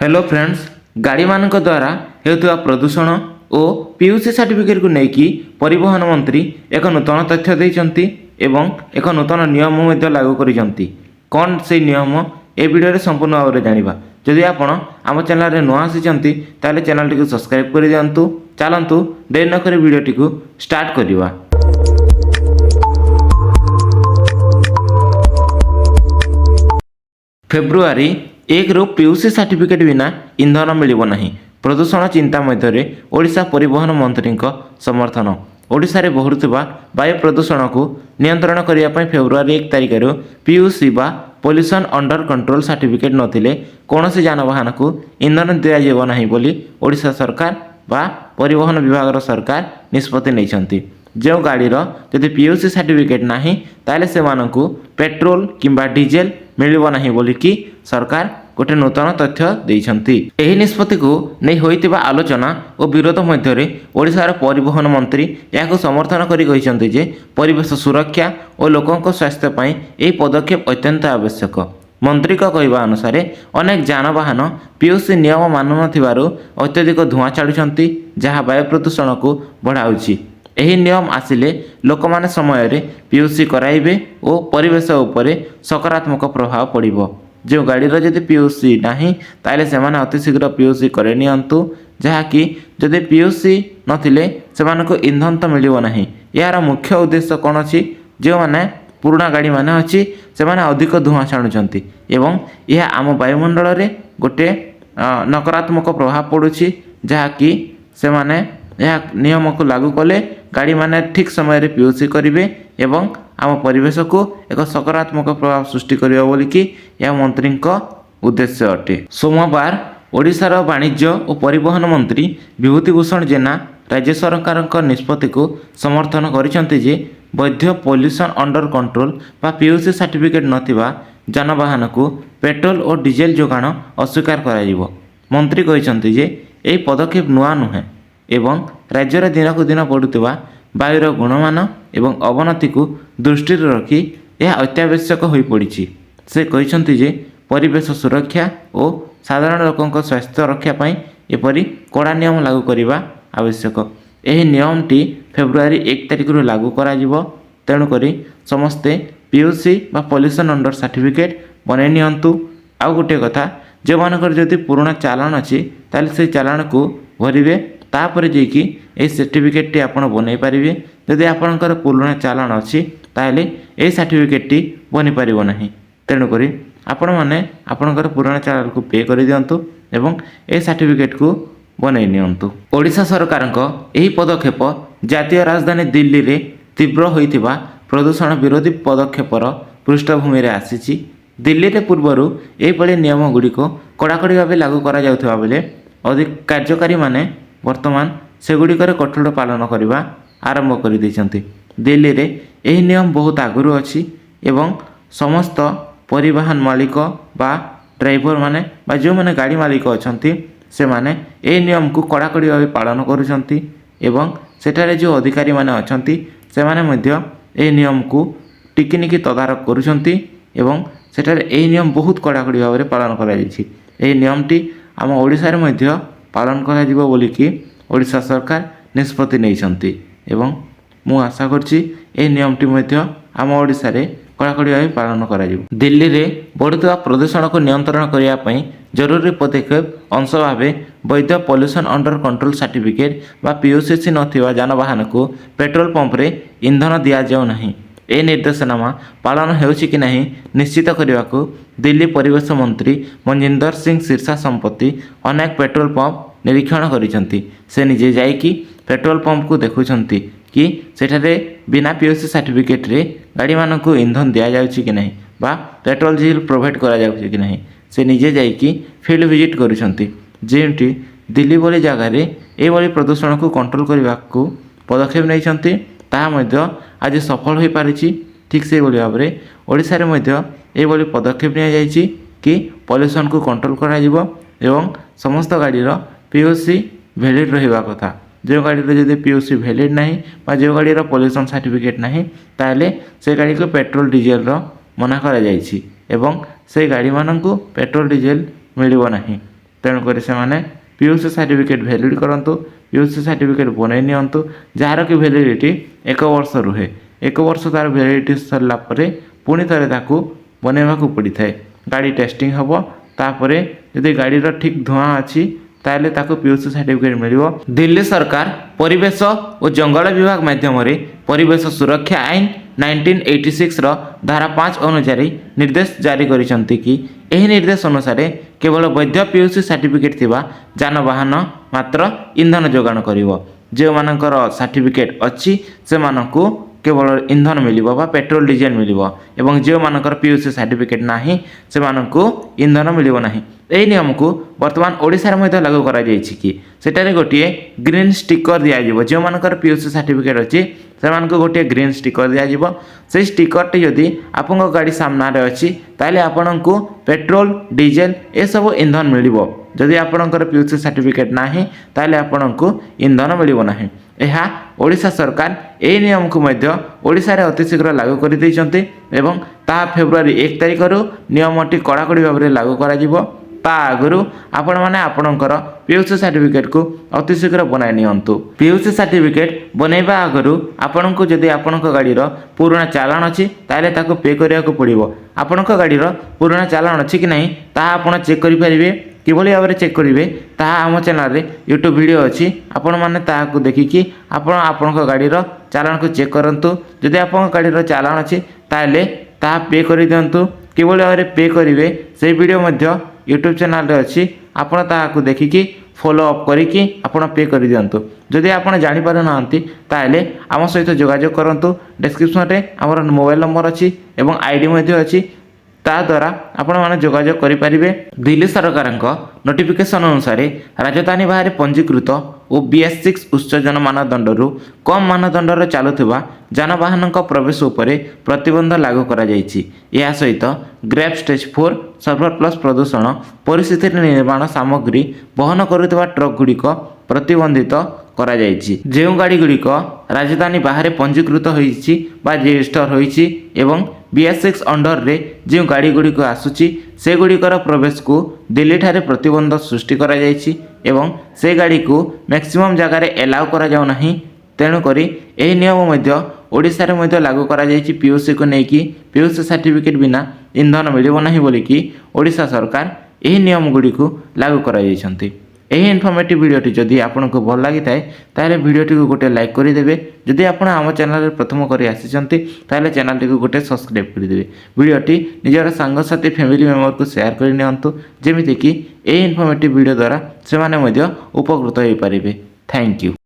Hello friends, गाड़ी मान द्वारा हेउथुवा प्रदूषण और पीयूसी सर्टिफिकेट को लेकिन परिवहन मंत्री एक नूतन तथ्य देइचंती एवं एक नूतन नियम मध्य लागू करिसंती। कौन से नियम ए वीडियो संपूर्ण भाव में जानिबा। जदि आपण आम चैनल रे नुआ आसीचंती ताले चैनल टी को सब्सक्राइब कर दियंतु। चलंतु देर न करी वीडियो टी को स्टार्ट करिवा। फेब्रुआरी 1 रु पीयूसी सर्टिफिकेट बिना इंधन मिलिब नहीं। प्रदूषण चिंता मध्य ओडिशा परिवहन मंत्री समर्थन। ओडिशा रे बढ़ुवा वायु प्रदूषण को नियंत्रण करने फेब्रुआरी 1 तारिख पीयूसी बा पॉल्यूशन अंडर कंट्रोल सर्टिफिकेट नथिले कौनसी यानवाहन को इंधन दिजाव नहीं बोली ओडिशा सरकार बा परिवहन विभाग सरकार निष्पत्ति नहीं। जो गाड़ी जदि पीयूसी सर्टिफिकेट नहीं ताले से मानकु पेट्रोल किंबा डीजेल मिलिब नहीं बोलिकी सरकार गोटे नूतन तथ्य देइछंती। एही निष्पत्ति को नहीं होइतिबा आलोचना और विरोध मध्य ओडिशार परिवहन मंत्री याको समर्थन करी कहिसंती जे परिवेश सुरक्षा और लोकंक स्वास्थ्य पई एही पदक्षेप अत्यंत आवश्यक। मंत्री का कहवा अनुसार अनेक यानवाहन पीयूसी नियम मानु नथिबारु अत्यधिक धुआं छाड़ुछंती जहाँ वायु प्रदूषण को बढ़ाउछि। एही नियम आसिले लोकमाने समय रे पीयूसी कराइबे और परिवेश उपरे सकारात्मक प्रभाव पड़िबो। जो गाड़ी जदि पीयूसी नहीं ताले सेमाने अति शीघ्र पीयूसी करे नियंतु जहाँकि जदि पीयूसी नथिले सेमानको इंधन तो मिलिबो नहीं। यार मुख्य उद्देश्य कौन अछि जो माने पुराना गाड़ी माने अछि सेमाने अधिक धुआं छाणुचंती एवं यह आम वायुमंडल रे गोटे नकारात्मक प्रभाव पड़ुछि जहाँकि सेमाने यह नियम को लागू कले गाड़ी माने ठीक समय रे पीयूसी करिवे एवं आम परिवेश को एक सकारात्मक प्रभाव सृष्टि करियो बोलिकी यह मंत्री उद्देश्य अटे। सोमवार ओडिशार वाणिज्य और परिवहन मंत्री विभूतिभूषण जेना राज्य सरकार निष्पत्ति को समर्थन करिसंती जे वैध पॉल्यूशन अंडर कंट्रोल बा पीयूसी सर्टिफिकेट नथिबा यानवाहन को पेट्रोल और डीजेल जोगाण अस्वीकार कराजिवो। मंत्री कहिसंती जे एही पदक्षेप नुआ नुहे एवं राज्यर दिनकू दिन बढ़ुवा वायुर गुणमान एवं अवनति को दृष्टि रखी यह अत्यावश्यक हो पड़ी। से कहते जे परिवेश सुरक्षा और साधारण लोकों स्वास्थ्य रक्षा पाई एपरी कड़ा नियम लागू करने आवश्यक। यह नियमटी फेब्रुआरी 1 तारिख लागू करा जिवो। तेणुकरी समस्ते पीयूसी बा पॉल्यूशन अंडर सर्टिफिकेट बनै नियंतु। आउ गोटे कथा जो मानकर जदि पुराना चालान अच्छी ताले से चालान को भरवे तापर जाकि ये सर्टिफिकेट आपण बनै पारिबे। जदि आपणकर पुराना चालान अच्छी ताले ये सर्टिफिकेट बनी पारिबो नहीं। तेणुकरी आपण माने आपणकर पुराना चालान को पे कर दियंतु एवं ए सर्टिफिकेट को बनै नियंतु। ओडिशा सरकारक एही पदक्षेप जातीय राजधानी दिल्ली रे तीव्र होइतिबा प्रदूषण विरोधी पदक्षेपर पृष्ठभूमि रे आसीछि। दिल्ली रे पूर्वरु एही नियम गुड़िक कड़ाकड़ी भाव लागू करा जाउथबा बेले अधिक कार्यकारी माने वर्तमान सेगुड़िकर कठोर पालन करने आरंभ कर देइछंती। दिल्ली रे एही नियम बहुत आगुरी अच्छी एवं समस्त परिवहन मालिक बा ड्राइवर माने बा जो माने गाड़ी मालिक अछंती से माने एही नियम को कड़ाकड़ी भाव पालन करुछंती एवं सेठारे जो अधिकारी माने अछंती से माने मध्य एही नियम को टिकिनिकी तदारक करुछंती एवं सेठारे एही नियम बहुत कड़ाकड़ी भाव पालन करा जायछि। एही नियमटी आम ओडिशा रे मध्य पालन करा जिवो बोलिकी ओडिशा सरकार निष्पत्ति नहीं एवं मु आशा करछि ए नियमटी मध्य आम ओडिशा रे कड़ाकड़ी भाव पालन करा जिवो। दिल्ली रे बढ़ुवा प्रदूषण को नियंत्रण करने पई जरूरी पदक्षेप अंश भाव वैध पॉल्यूशन अंडर कंट्रोल सर्टिफिकेट बा पीयूसी नथिबा यानवाहन को पेट्रोल पंप रे इंधन दिया जाऊ नहीं। ए निर्देशनामा पालन हेउछि कि नहीं निश्चित करने को दिल्ली परिवेश मंत्री मनजिंदर सिंह सिरसा संपत्ति अनेक पेट्रोल पंप निरीक्षण करिसंती। से निजे जाइकी पेट्रोल पंप को देखुछंती कि सेठारे बिना पीयूसी सर्टिफिकेट रे गाड़ी मान को इंधन दिया जाउछि कि नहीं बा पेट्रोल डीजल प्रोवाइड करा जाउछि कि नहीं। से निजे जाइकी फील्ड विजिट करिसंती जेंटी दिल्ली भली जगह रे ए भली प्रदूषण को कंट्रोल करने को पदक्षेप नैछंती ताहा मध्य आज सफल हो पारिछि। ठीक से भाव में ओडिशा रे मध्य ए भली पदक्षेप निया जाइछि कि पॉल्यूशन को कंट्रोल करा जिवो एवं समस्त गाड़ीर पीयूसी वैलिड रहिबा कथा। जो गाड़ी जदि पीयूसी वैलिड नहीं बा जो गाड़ीर पॉल्यूशन सर्टिफिकेट नहीं ताले से गाड़ी को पेट्रोल डीजेल मना करा जाइछि एवं से गाड़ी माननकु पेट्रोल डीजेल मिलिबो नहीं। ତେଣୁକରି ସେମାନେ ପିୟୁସି ସାର୍ଟିଫିକେଟ୍ ଭ୍ୟାଲିଡ୍ କରନ୍ତୁ। ପିୟୁସି ସାର୍ଟିଫିକେଟ୍ ବନେଇ ନିଅନ୍ତୁ, ଯାହାର କି ଭ୍ୟାଲିଡ଼ିଟି 1 ବର୍ଷ ରୁହେ। 1 ବର୍ଷ ତା'ର ଭ୍ୟାଲିଡ଼ିଟି ସରିଲା ପରେ ପୁଣି ଥରେ ତାକୁ ବନେଇବାକୁ ପଡ଼ିଥାଏ। ଗାଡ଼ି ଟେଷ୍ଟିଂ ହେବ, ତାପରେ ଯଦି ଗାଡ଼ିର ଠିକ୍ ଧୂଆଁ ଅଛି ତାହେଲେ ତାକୁ ପିୟୁସି ସାର୍ଟିଫିକେଟ୍ ମିଳିବ। ଦିଲ୍ଲୀ ସରକାର ପରିବେଶ ଓ ଜଙ୍ଗଲ ବିଭାଗ ମାଧ୍ୟମରେ ପରିବେଶ ସୁରକ୍ଷା ଆଇନ 1986ର ଧାରା 5 ଅନୁଯାୟୀ ନିର୍ଦ୍ଦେଶ ଜାରି କରିଛନ୍ତି କି ଏହି ନିର୍ଦ୍ଦେଶ ଅନୁସାରେ କେବଳ ବୈଧ ପିୟୁସି ସାର୍ଟିଫିକେଟ୍ ଥିବା ଯାନବାହନ ମାତ୍ର ଇନ୍ଧନ ଯୋଗାଣ କରିବ। ଯେଉଁମାନଙ୍କର ସାର୍ଟିଫିକେଟ୍ ଅଛି ସେମାନଙ୍କୁ କେବଳ ଇନ୍ଧନ ମିଳିବ ବା ପେଟ୍ରୋଲ ଡିଜେଲ ମିଳିବ, ଏବଂ ଯେଉଁମାନଙ୍କର ପିୟୁସି ସାର୍ଟିଫିକେଟ୍ ନାହିଁ ସେମାନଙ୍କୁ ଇନ୍ଧନ ମିଳିବ ନାହିଁ। ଏହି ନିୟମକୁ ବର୍ତ୍ତମାନ ଓଡ଼ିଶାରେ ମଧ୍ୟ ଲାଗୁ କରାଯାଇଛି କି ସେଠାରେ ଗୋଟିଏ ଗ୍ରୀନ୍ ଷ୍ଟିକର ଦିଆଯିବ। ଯେଉଁମାନଙ୍କର ପିୟୁସି ସାର୍ଟିଫିକେଟ୍ ଅଛି ସେମାନଙ୍କୁ ଗୋଟିଏ ଗ୍ରୀନ୍ ଷ୍ଟିକର ଦିଆଯିବ। ସେହି ଷ୍ଟିକରଟି ଯଦି ଆପଣଙ୍କ ଗାଡ଼ି ସାମ୍ନାରେ ଅଛି ତାହେଲେ ଆପଣଙ୍କୁ ପେଟ୍ରୋଲ ଡିଜେଲ ଏସବୁ ଇନ୍ଧନ ମିଳିବ। ଯଦି ଆପଣଙ୍କର ପିୟୁସି ସାର୍ଟିଫିକେଟ୍ ନାହିଁ ତାହେଲେ ଆପଣଙ୍କୁ ଇନ୍ଧନ ମିଳିବ ନାହିଁ। ଏହା ଓଡ଼ିଶା ସରକାର ଏହି ନିୟମକୁ ମଧ୍ୟ ଓଡ଼ିଶାରେ ଅତି ଶୀଘ୍ର ଲାଗୁ କରିଦେଇଛନ୍ତି ଏବଂ ତାହା ଫେବୃଆରୀ 1 ତାରିଖରୁ ନିୟମଟି କଡ଼ାକଡ଼ି ଭାବରେ ଲାଗୁ କରାଯିବ। ତା ଆଗରୁ ଆପଣମାନେ ଆପଣଙ୍କର ପିୟୁସି ସାର୍ଟିଫିକେଟ୍କୁ ଅତି ଶୀଘ୍ର ବନାଇ ନିଅନ୍ତୁ। ପିୟୁସି ସାର୍ଟିଫିକେଟ୍ ବନାଇବା ଆଗରୁ ଆପଣଙ୍କୁ ଯଦି ଆପଣଙ୍କ ଗାଡ଼ିର ପୁରୁଣା ଚାଲାଣ ଅଛି ତାହେଲେ ତାକୁ ପେ କରିବାକୁ ପଡ଼ିବ। ଆପଣଙ୍କ ଗାଡ଼ିର ପୁରୁଣା ଚାଲାଣ ଅଛି କି ନାହିଁ ତାହା ଆପଣ ଚେକ୍ କରିପାରିବେ। କିଭଳି ଭାବରେ ଚେକ୍ କରିବେ ତାହା ଆମ ଚ୍ୟାନେଲରେ ୟୁଟ୍ୟୁବ୍ ଭିଡ଼ିଓ ଅଛି, ଆପଣମାନେ ତାହାକୁ ଦେଖିକି ଆପଣଙ୍କ ଗାଡ଼ିର ଚାଲାଣକୁ ଚେକ୍ କରନ୍ତୁ। ଯଦି ଆପଣଙ୍କ ଗାଡ଼ିର ଚାଲାଣ ଅଛି ତାହେଲେ ତାହା ପେ କରିଦିଅନ୍ତୁ। କିଭଳି ଭାବରେ ପେ କରିବେ ସେହି ଭିଡ଼ିଓ ମଧ୍ୟ ୟୁଟ୍ୟୁବ୍ ଚ୍ୟାନେଲରେ ଅଛି, ଆପଣ ତାହାକୁ ଦେଖିକି ଫଲୋ ଅପ୍ କରିକି ଆପଣ ପେ କରିଦିଅନ୍ତୁ। ଯଦି ଆପଣ ଜାଣିପାରୁନାହାନ୍ତି ତାହେଲେ ଆମ ସହିତ ଯୋଗାଯୋଗ କରନ୍ତୁ। ଡେସ୍କ୍ରିପସନ୍ରେ ଆମର ମୋବାଇଲ୍ ନମ୍ବର ଅଛି ଏବଂ ଆଇଡ଼ି ମଧ୍ୟ ଅଛି, ତାଦ୍ୱାରା ଆପଣମାନେ ଯୋଗାଯୋଗ କରିପାରିବେ। ଦିଲ୍ଲୀ ସରକାରଙ୍କ ନୋଟିଫିକେସନ୍ ଅନୁସାରେ ରାଜଧାନୀ ବାହାରେ ପଞ୍ଜୀକୃତ ଓ BS6 ଉତ୍ସର୍ଜନ ମାନଦଣ୍ଡରୁ କମ୍ ମାନଦଣ୍ଡରେ ଚାଲୁଥିବା ଯାନବାହନଙ୍କ ପ୍ରବେଶ ଉପରେ ପ୍ରତିବନ୍ଧ ଲାଗୁ କରାଯାଇଛି। ଏହା ସହିତ ଗ୍ରେପ୍ ଷ୍ଟେଜ୍ 4 ସର୍ଭର ପ୍ଲସ୍ ପ୍ରଦୂଷଣ ପରିସ୍ଥିତିରେ ନିର୍ମାଣ ସାମଗ୍ରୀ ବହନ କରୁଥିବା ଟ୍ରକ୍ଗୁଡ଼ିକ ପ୍ରତିବନ୍ଧିତ କରାଯାଇଛି। ଯେଉଁ ଗାଡ଼ିଗୁଡ଼ିକ ରାଜଧାନୀ ବାହାରେ ପଞ୍ଜୀକୃତ ହୋଇଛି ବା ରେଜିଷ୍ଟର ହୋଇଛି ଏବଂ BS6 ଅଣ୍ଡରରେ ଯେଉଁ ଗାଡ଼ିଗୁଡ଼ିକ ଆସୁଛି ସେଗୁଡ଼ିକର ପ୍ରବେଶକୁ ଦିଲ୍ଲୀଠାରେ ପ୍ରତିବନ୍ଧ ସୃଷ୍ଟି କରାଯାଇଛି ଏବଂ ସେ ଗାଡ଼ିକୁ ମ୍ୟାକ୍ସିମମ୍ ଜାଗାରେ ଏଲାଉ କରାଯାଉ ନାହିଁ। ତେଣୁକରି ଏହି ନିୟମ ମଧ୍ୟ ଓଡ଼ିଶାରେ ମଧ୍ୟ ଲାଗୁ କରାଯାଇଛି। ପିୟୁସିକୁ ନେଇକି ପିୟୁସି ସାର୍ଟିଫିକେଟ୍ ବିନା ଇନ୍ଧନ ମିଳିବ ନାହିଁ ବୋଲିକି ଓଡ଼ିଶା ସରକାର ଏହି ନିୟମଗୁଡ଼ିକୁ ଲାଗୁ କରାଯାଇଛନ୍ତି। ଏହି ଇନଫର୍ମେଟିଭ୍ ଭିଡ଼ିଓଟି ଯଦି ଆପଣଙ୍କୁ ଭଲ ଲାଗିଥାଏ ତାହେଲେ ଭିଡ଼ିଓଟିକୁ ଗୋଟେ ଲାଇକ୍ କରିଦେବେ। ଯଦି ଆପଣ ଆମ ଚ୍ୟାନେଲରେ ପ୍ରଥମ କରି ଆସିଛନ୍ତି ତାହେଲେ ଚ୍ୟାନେଲଟିକୁ ଗୋଟେ ସବସ୍କ୍ରାଇବ୍ କରିଦେବେ। ଭିଡ଼ିଓଟି ନିଜର ସାଙ୍ଗସାଥି ଫ୍ୟାମିଲି ମେମ୍ବରକୁ ସେୟାର କରି ନିଅନ୍ତୁ, ଯେମିତିକି ଏହି ଇନଫର୍ମେଟିଭ୍ ଭିଡ଼ିଓ ଦ୍ୱାରା ସେମାନେ ମଧ୍ୟ ଉପକୃତ ହୋଇପାରିବେ। Thank you.